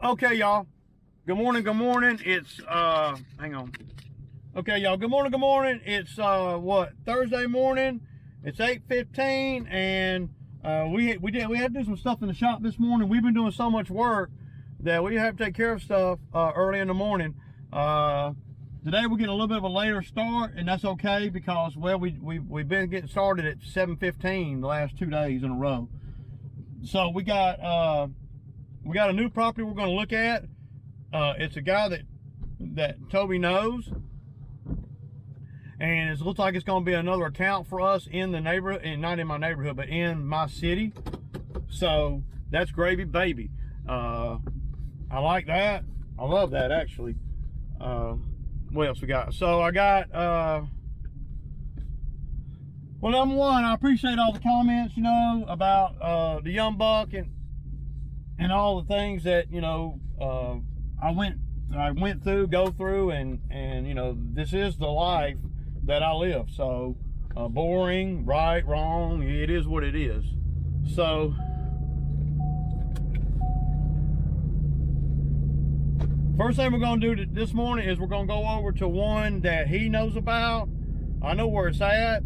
Okay, y'all. Good morning, good morning. It's hang on. Okay, y'all. Good morning, good morning. It's what, Thursday morning. It's 8:15, and we had to do some stuff in the shop this morning. We've been doing so much work that we have to take care of stuff early in the morning. Today we're getting a little bit of a later start, and that's okay because, well, we've been getting started at 7:15 the last 2 days in a row. So we got a new property we're going to look at. It's a guy that Toby knows, and it looks like it's going to be another account for us in the neighborhood, and not in my neighborhood, but in my city. So that's gravy, baby. I like that. I love that, actually. What else we got? So I got, well, number one, I appreciate all the comments, about the young buck and all the things that, I went through, go through, and this is the life that I live. So boring, right, wrong, it is what it is. So first thing we're going to do this morning is we're going to go over to one that he knows about. I know where it's at,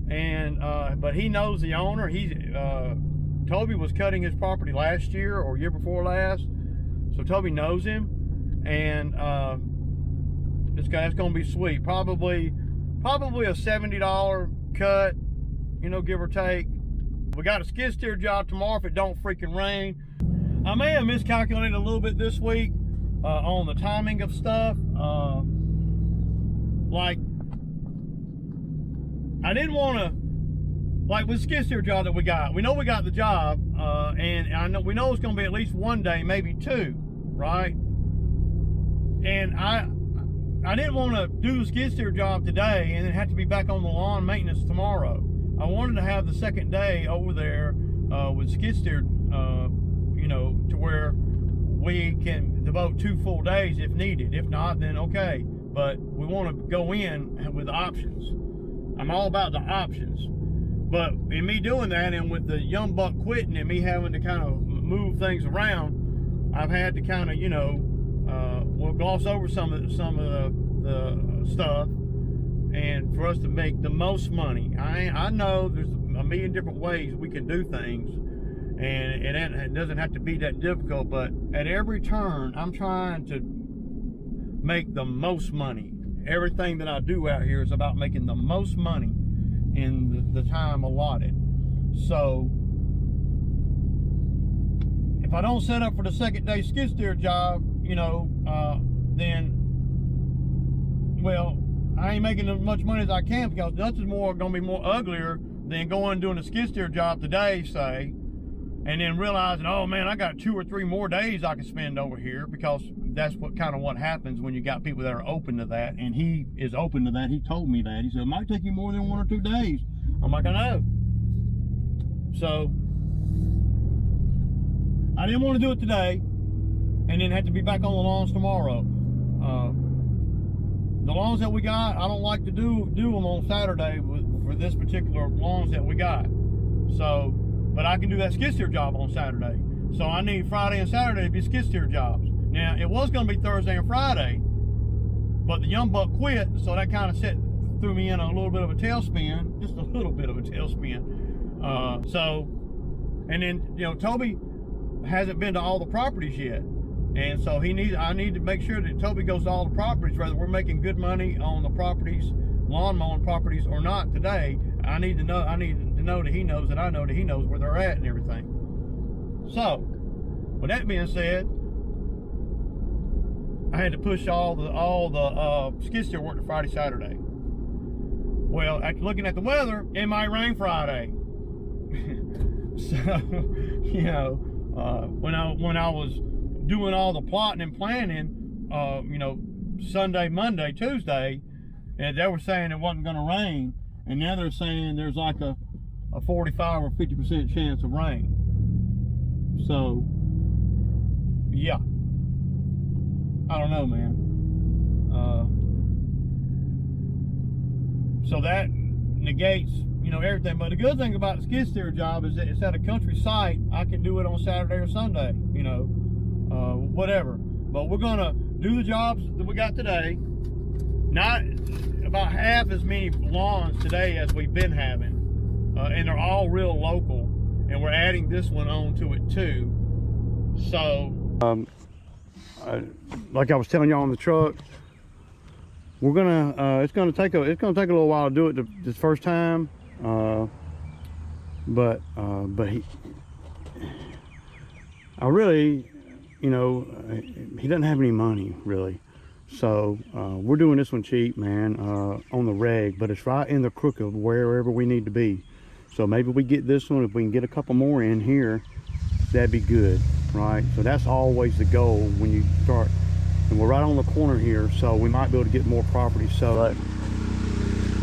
and but he knows the owner. Toby was cutting his property last year or year before last, so Toby knows him, and this guy's going to be sweet. Probably a $70 cut, give or take. We got a skid steer job tomorrow if it don't freaking rain. I may have miscalculated a little bit this week on the timing of stuff. Like, I didn't want to, like with the skid steer job that we know we got the job, and we know it's going to be at least one day, maybe two, right? And I didn't want to do the skid steer job today and then have to be back on the lawn maintenance tomorrow. I wanted to have the second day over there with skid steer, to where we can devote 2 full days if needed. If not, then okay. But we want to go in with options. I'm all about the options. But in me doing that, and with the young buck quitting and me having to kind of move things around, I've had to kind of, we'll gloss over some of the stuff, and for us to make the most money. I know there's a million different ways we can do things, and it doesn't have to be that difficult, but at every turn, I'm trying to make the most money. Everything that I do out here is about making the most money in the time allotted. So if I don't set up for the second day skid steer job, then, well, I ain't making as much money as I can, because nothing's going to be more uglier than going and doing a skid steer job today, say, and then realizing, oh man, I got 2 or 3 more days I can spend over here, because that's what happens when you got people that are open to that. And he is open to that. He told me that. He said, it might take you more than 1 or 2 days. I'm like, I know. So I didn't want to do it today and then have to be back on the lawns tomorrow. The lawns that we got, I don't like to do them on Saturday for this particular lawns that we got. So, but I can do that skid steer job on Saturday. So I need Friday and Saturday to be skid steer jobs. Now, it was going to be Thursday and Friday, but the young buck quit, so that kind of threw me in a little bit of a tailspin, just a little bit of a tailspin. And then, Toby hasn't been to all the properties yet. And so I need to make sure that Toby goes to all the properties, whether we're making good money on the properties, lawn mowing properties or not today. I need to know that he knows that I know that he knows where they're at and everything. So, with that being said, I had to push all the skid steer work to Friday, Saturday. Well, after looking at the weather, it might rain Friday. So, when I was doing all the plotting and planning, Sunday, Monday, Tuesday, and they were saying it wasn't going to rain, and now they're saying there's like a 45 or 50% chance of rain. So, yeah. I don't know, man. So that negates, everything. But the good thing about the skid steer job is that it's at a country site. I can do it on Saturday or Sunday, whatever. But we're gonna do the jobs that we got today. Not about half as many lawns today as we've been having, and they're all real local. And we're adding this one on to it too. So, like I was telling y'all on the truck, we're gonna it's gonna take a little while to do it this first time. But I really, you know, he doesn't have any money really. So we're doing this one cheap, man, on the reg, but it's right in the crook of wherever we need to be. So maybe we get this one. If we can get a couple more in here, that'd be good, right? So that's always the goal when you start. And we're right on the corner here, so we might be able to get more property. So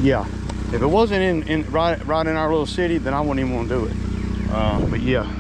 yeah, if it wasn't right in our little city, then I wouldn't even want to do it. But yeah.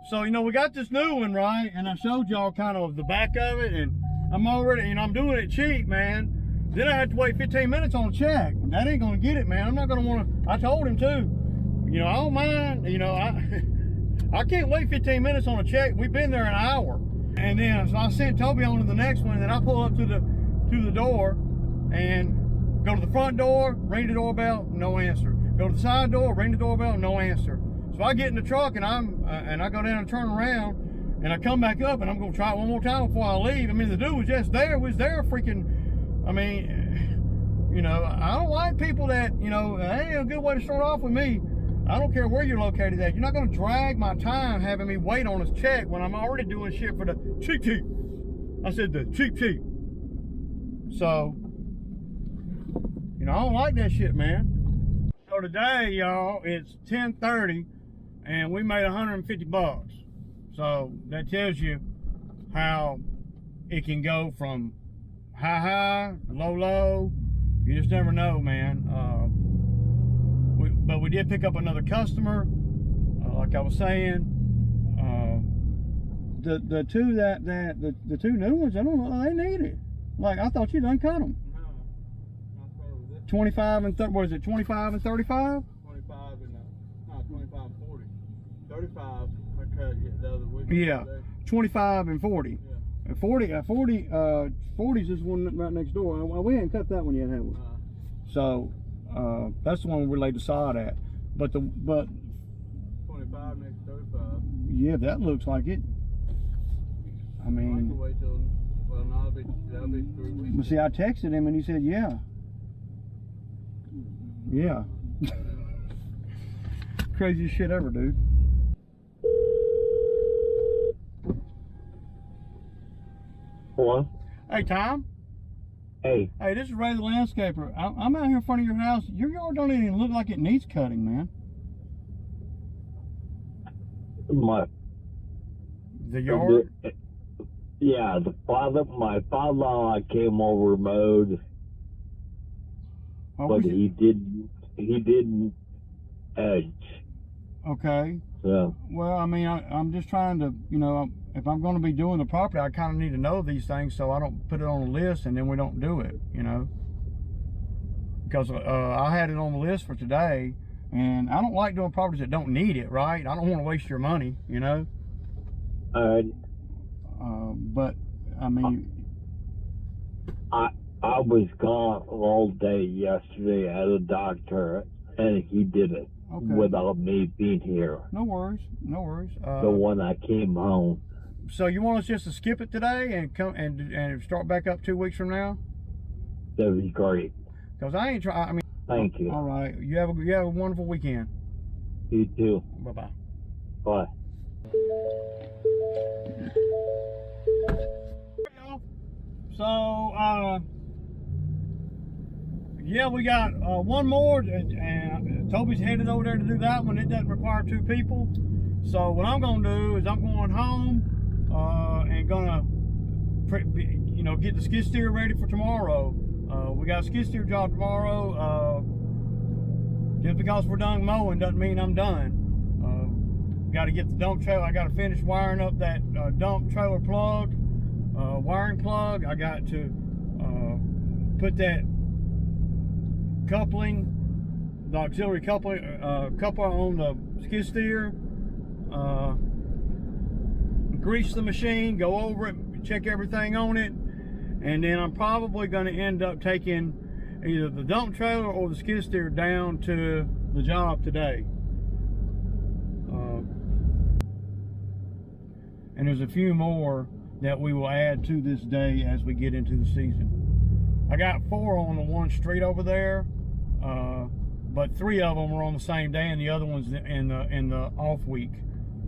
So, you know, we got this new one, right? And I showed y'all kind of the back of it, and I'm already, you know, I'm doing it cheap, man. Then I had to wait 15 minutes on a check. That ain't gonna get it, man. I'm not gonna wanna, I told him too. You know, I don't mind, you know, I can't wait 15 minutes on a check. We've been there an hour. And then, so I sent Toby on to the next one, and then I pull up to the door, and go to the front door, ring the doorbell, no answer. Go to the side door, ring the doorbell, no answer. So I get in the truck, and I go down and turn around, and I come back up, and I'm gonna try it one more time before I leave. I mean, the dude was just there. Was there freaking, I mean, you know, I don't like people that, you know, that ain't a good way to start off with me. I don't care where you're located at. You're not gonna drag my time having me wait on his check when I'm already doing shit for the cheap. I said the cheap. So, you know, I don't like that shit, man. So today, y'all, it's 10:30, and we made 150 bucks. So that tells you how it can go from high, low. You just never know, man. But we did pick up another customer, like I was saying. The two new ones, I don't know, they need it. Like, I thought you done cut them. No, not part of it. 25 and 30, what is it, 25 and 35? 25 and, no, 25 and 40. 35, I cut the other week. Yeah, 25 and 40. Yeah. And 40's this one right next door. We ain't cut that one yet, have we? So, that's the one we laid the sod at. But 25 next 35. yeah, that looks like it. I mean, I can wait till, well, no, that'll be 3 weeks. but see, I texted him and he said, yeah. Yeah. Craziest shit ever, dude. Hello? Hey, Tom. Hey, Hey, this is Ray the landscaper. I'm out here in front of your house. Your yard don't even look like it needs cutting, man. The yard? Yeah, my father-in-law came over mowed, Oh, but he didn't edge. Okay. So, Well, I mean, I'm just trying to, you know, if I'm going to be doing the property, I kind of need to know these things so I don't put it on a list and then we don't do it, you know. Because I had it on the list for today, and I don't like doing properties that don't need it, right? I don't want to waste your money, you know. But I mean, I was gone all day yesterday at a doctor, and he did it without me being here. No worries, no worries. So when I came home. So you want us just to skip it today and come and start back up 2 weeks from now? That'd be great. Because I ain't trying. I mean. Thank you. All right. You have a wonderful weekend. You too. Bye-bye. Bye. So, yeah, we got one more, and Toby's headed over there to do that one. It doesn't require 2 people. So what I'm going to do is I'm going home and going to, you know, get the skid steer ready for tomorrow. We got a skid steer job tomorrow. Just because we're done mowing doesn't mean I'm done. Got to get the dump trailer. I got to finish wiring up that dump trailer plug, wiring plug. I got to put that coupling, the auxiliary coupling, coupler on the skid steer. Grease the machine, go over it, check everything on it, and then I'm probably going to end up taking either the dump trailer or the skid steer down to the job today. And there's a few more that we will add to this day as we get into the season. I got 4 on the one street over there, but 3 of them are on the same day, and the other one's in the off week.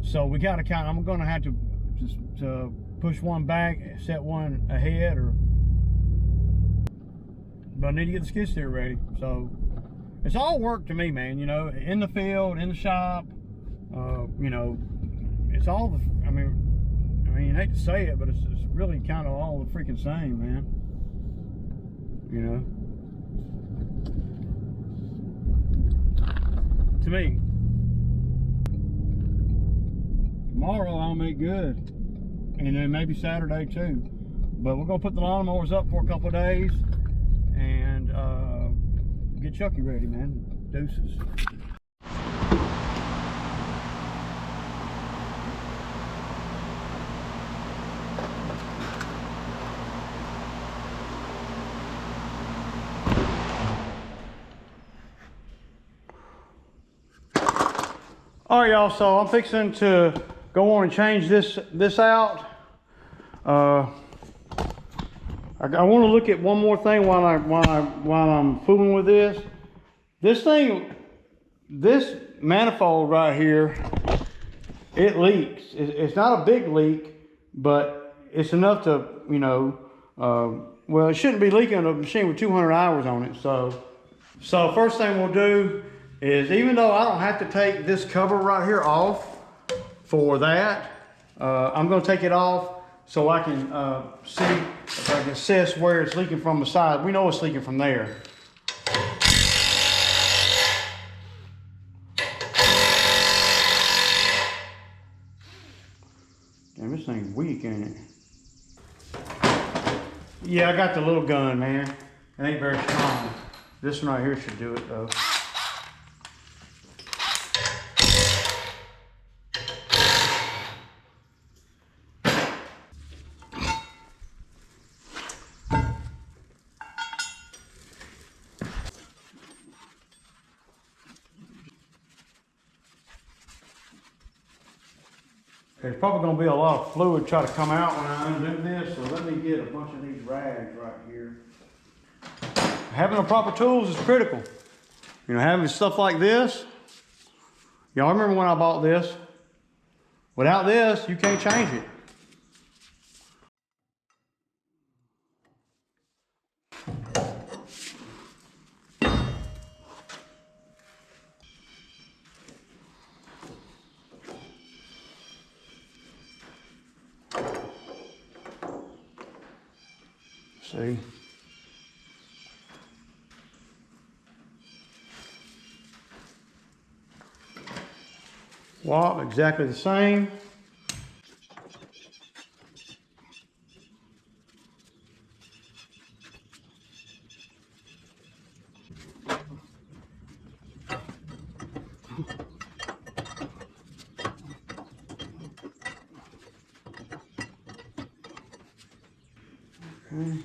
So we got to I'm going to have to just push one back, set one ahead, but I need to get the skid steer ready. So it's all work to me, man. You know, in the field, in the shop, you know, it's all the. I mean, I hate to say it, but it's really kind of all the freaking same, man. You know, to me. Tomorrow I'll make good, and then maybe Saturday too. But we're gonna put the lawnmowers up for a couple of days and get Chucky ready, man. Deuces. All right, y'all. So I'm fixing to go on and change this out. I want to look at one more thing while I'm fooling with this. This manifold right here, it leaks. It's not a big leak, but it's enough to, you know, well, it shouldn't be leaking on a machine with 200 hours on it. So first thing we'll do is, even though I don't have to take this cover right here off for that, I'm going to take it off so I can see if I can assess where it's leaking from the side. We know it's leaking from there. Damn, this thing's weak, ain't it? Yeah, I got the little gun, man. It ain't very strong. This one right here should do it, though. There's probably going to be a lot of fluid try to come out when I undo this, so let me get a bunch of these rags right here. Having the proper tools is critical. You know, having stuff like this. Y'all remember when I bought this? Without this, you can't change it. See? Walk exactly the same. Okay.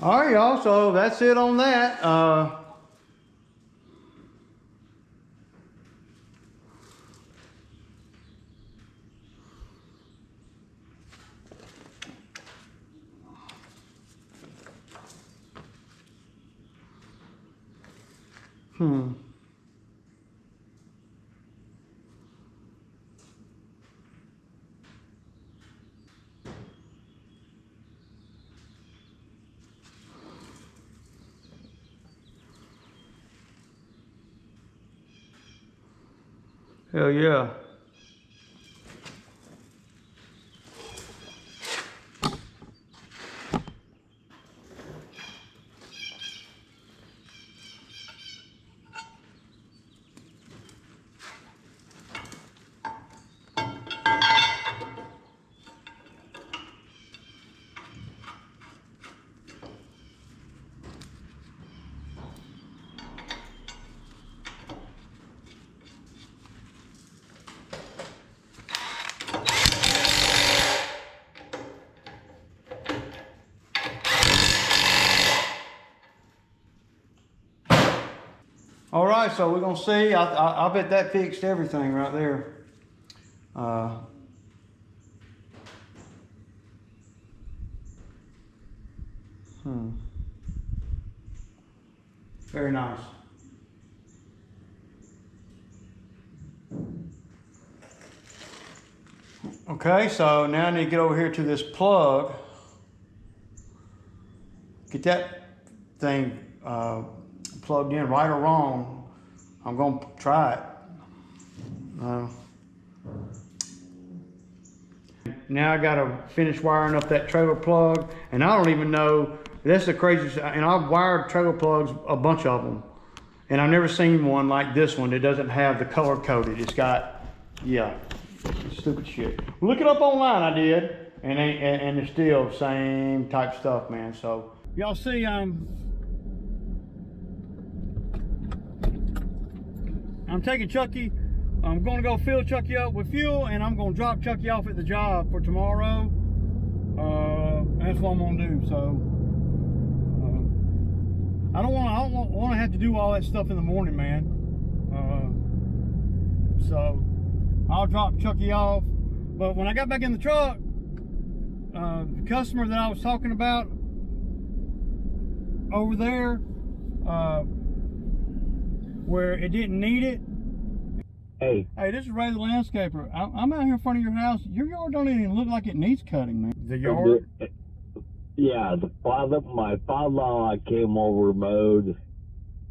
All right, y'all, so that's it on that. Hell yeah. All right, so we're gonna see. I bet that fixed everything right there. Very nice. Okay, so now I need to get over here to this plug. Get that thing plugged in, right or wrong. I'm gonna try it. Now I gotta finish wiring up that trailer plug, and I don't even know, that's the craziest, and I've wired trailer plugs, a bunch of them, and I've never seen one like this one that doesn't have the color coded. It's got, yeah, stupid shit. Look it up online, I did, and it's still same type stuff, man. So y'all see, I'm taking Chucky. I'm gonna go fill Chucky up with fuel, and I'm gonna drop Chucky off at the job for tomorrow. That's what I'm gonna do. So I don't want to have to do all that stuff in the morning, man. So I'll drop Chucky off. But when I got back in the truck, the customer that I was talking about over there, where it didn't need it. Hey, This is Ray the landscaper. I'm out here in front of your house. Your yard don't even look like it needs cutting, man. The yard? Yeah, my father-in-law came over mowed.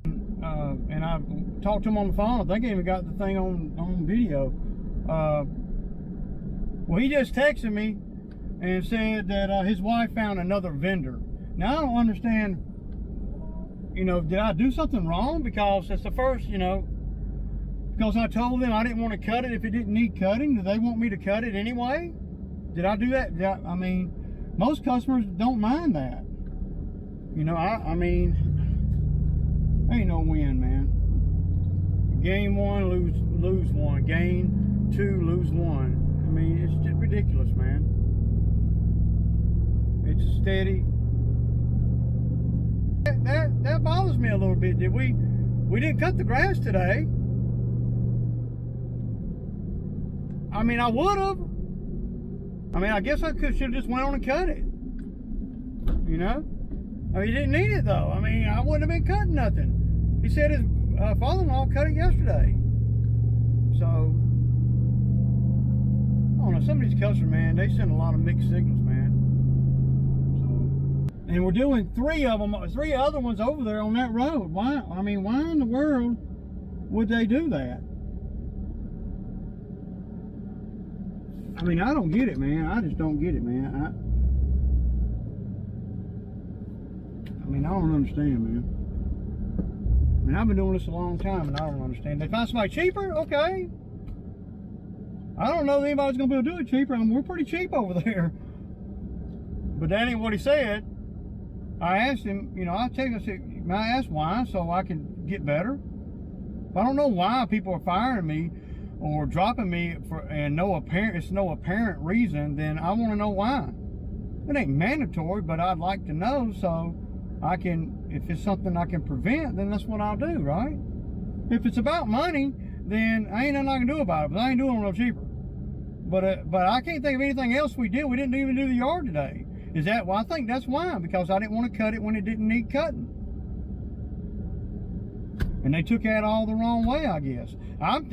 And I talked to him on the phone. I think I even got the thing on video. Well, he just texted me and said that his wife found another vendor. Now, I don't understand, did I do something wrong? Because it's the first, because I told them I didn't want to cut it if it didn't need cutting. Do they want me to cut it anyway? Did I do that? I mean, most customers don't mind that. I mean, ain't no win, man. Gain one, lose one. Gain two, lose one. I mean, it's just ridiculous, man. It's steady. That bothers me a little bit. We didn't cut the grass today. I mean, I would have. I mean, I guess I should have just went on and cut it. I mean, he didn't need it though. I mean, I wouldn't have been cutting nothing. He said his father-in-law cut it yesterday. So, I don't know, some of these customers, man, they send a lot of mixed signals, man. So, and we're doing three other ones over there on that road. Why? I mean, why in the world would they do that? I mean, I don't get it, man. I just don't get it, man. I mean, I don't understand, man. I mean, I've been doing this a long time, and I don't understand. They find somebody cheaper? Okay. I don't know that anybody's going to be able to do it cheaper. I mean, we're pretty cheap over there. But that ain't what he said. I asked him, you know, I asked why, so I can get better. If I don't know why people are firing me or dropping me and it's no apparent reason, then I want to know why. It ain't mandatory, but I'd like to know so I can, if it's something I can prevent, then that's what I'll do, right? If it's about money, then I ain't nothing I can do about it, but I ain't doing it no cheaper. But I can't think of anything else we did. We didn't even do the yard today. Is that, well, I think that's why, because I didn't want to cut it when it didn't need cutting. And they took that all the wrong way, I guess. I'm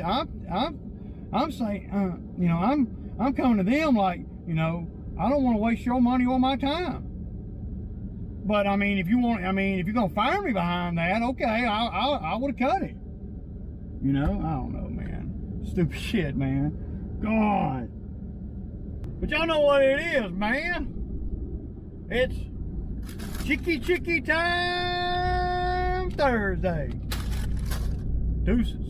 saying, you know, I'm coming to them like, you know, I don't want to waste your money or my time. But I mean, if you're gonna fire me behind that, okay, I would have cut it. You know, I don't know, man. Stupid shit, man. God. But y'all know what it is, man. It's Chucky time Thursday. Deuces.